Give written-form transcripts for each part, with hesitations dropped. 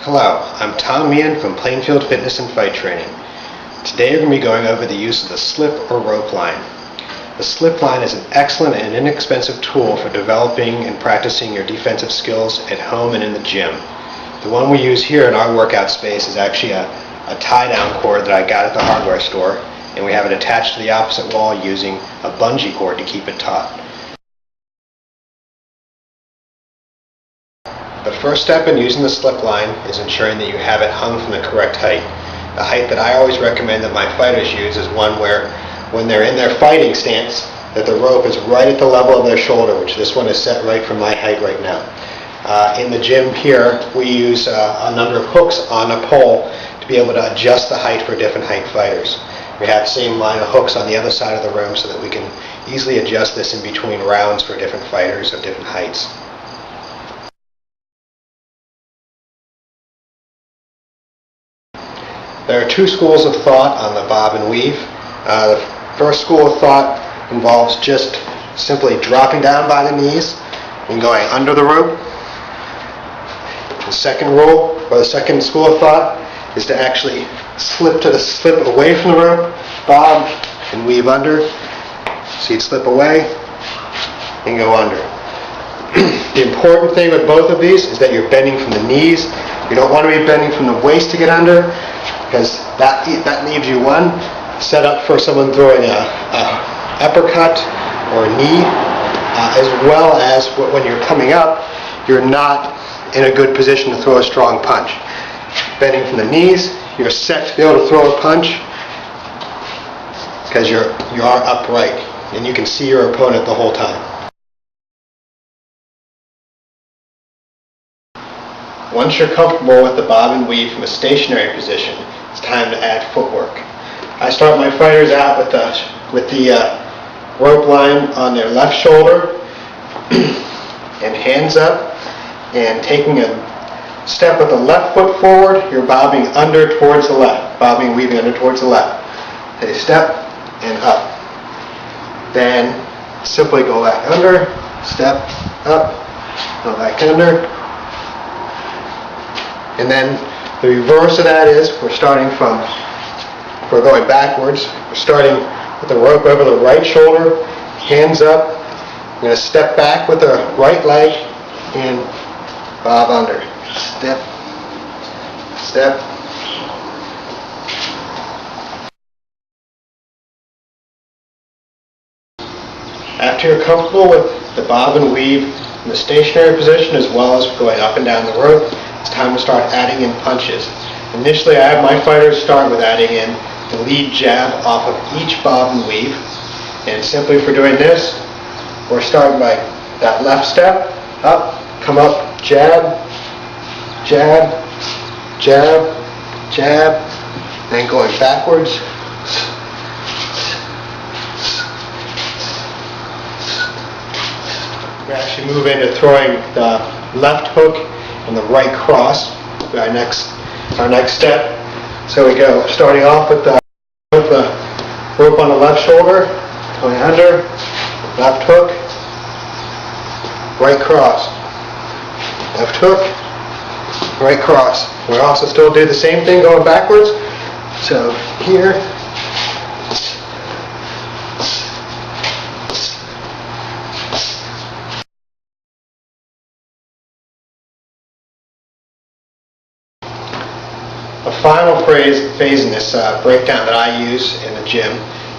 Hello, I'm Tom Meehan from Plainfield Fitness and Fight Training. Today we're going to be going over the use of the slip or rope line. The slip line is an excellent and inexpensive tool for developing and practicing your defensive skills at home and in the gym. The one we use here in our workout space is actually a tie-down cord that I got at the hardware store, and we have it attached to the opposite wall using a bungee cord to keep it taut. The first step in using the slip line is ensuring that you have it hung from the correct height. The height that I always recommend that my fighters use is one where, when they're in their fighting stance, that the rope is right at the level of their shoulder, which this one is set right for my height right now. In the gym here, we use a number of hooks on a pole to be able to adjust the height for different height fighters. We have the same line of hooks on the other side of the room so that we can easily adjust this in between rounds for different fighters of different heights. There are two schools of thought on the bob and weave. The first school of thought involves just simply dropping down by the knees and going under the rope. The second rule, or the second school of thought, is to actually slip away from the rope, bob, and weave under. So you'd slip away and go under. The important thing with both of these is that you're bending from the knees. You don't want to be bending from the waist to get under, because that leaves you one set up for someone throwing a uppercut or a knee, as well as when you're coming up, you're not in a good position to throw a strong punch. Bending from the knees, you're set to be able to throw a punch because you are upright and you can see your opponent the whole time. Once you're comfortable with the bob and weave from a stationary position, it's time to add footwork. I start my fighters out with the rope line on their left shoulder and hands up, and taking a step with the left foot forward, you're bobbing under towards the left, bobbing and weaving under towards the left. Take a step and up. Then simply go back under, step up, go back under. And then the reverse of that is we're going backwards. We're starting with the rope over the right shoulder, hands up. I'm going to step back with the right leg and bob under. Step, step. After you're comfortable with the bob and weave in the stationary position as well as going up and down the rope, it's time to start adding in punches. Initially, I have my fighters start with adding in the lead jab off of each bob and weave. And simply for doing this, we're starting by that left step, up, come up, jab, jab, jab, jab, then going backwards. We actually move into throwing the left hook and the right cross, our next step. So we go starting off with the rope on the left shoulder, going under, left hook, right cross, left hook, right cross. We also still do the same thing going backwards. So here, the final phase in this breakdown that I use in the gym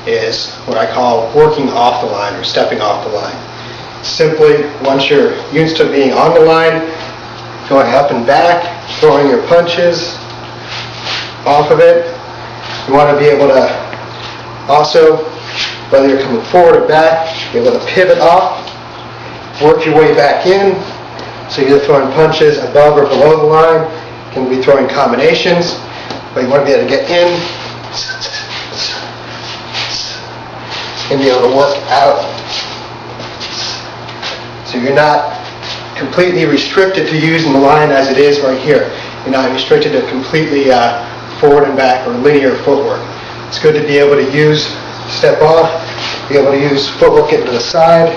is what I call working off the line or stepping off the line. Simply, once you're used to being on the line, going up and back, throwing your punches off of it, you want to be able to also, whether you're coming forward or back, be able to pivot off, work your way back in. So you're throwing punches above or below the line. Can be throwing combinations, but you want to be able to get in and be able to work out. So you're not completely restricted to using the line as it is right here. You're not restricted to completely forward and back or linear footwork. It's good to be able to use step off, be able to use footwork into the side,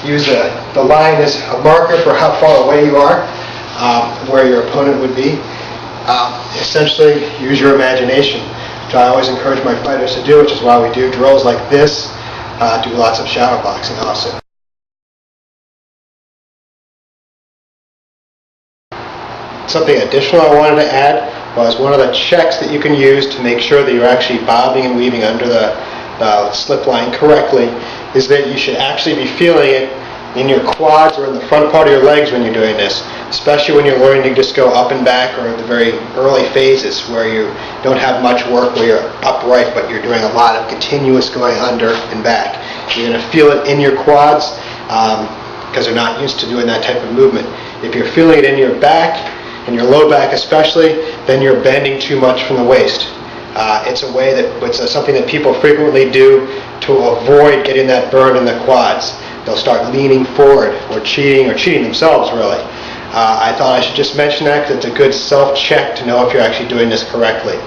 use the line as a marker for how far away you are. where your opponent would be. Essentially, use your imagination, which I always encourage my fighters to do, which is why we do drills like this, do lots of shadow boxing also. Something additional I wanted to add was one of the checks that you can use to make sure that you're actually bobbing and weaving under the slip line correctly is that you should actually be feeling it in your quads or in the front part of your legs when you're doing this, especially when you're learning to just go up and back or at the very early phases where you don't have much work where you're upright but you're doing a lot of continuous going under and back. You're going to feel it in your quads because they're not used to doing that type of movement. If you're feeling it in your back, and your low back especially, then you're bending too much from the waist. It's a way that it's something that people frequently do to avoid getting that burn in the quads. They'll start leaning forward or cheating themselves really. I thought I should just mention that because it's a good self-check to know if you're actually doing this correctly.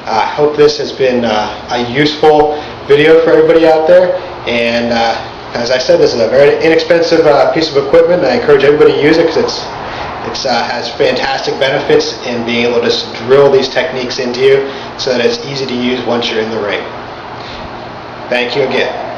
I hope this has been a useful video for everybody out there, and as I said, this is a very inexpensive piece of equipment, and I encourage everybody to use it because it has fantastic benefits in being able to drill these techniques into you so that it's easy to use once you're in the ring. Thank you again.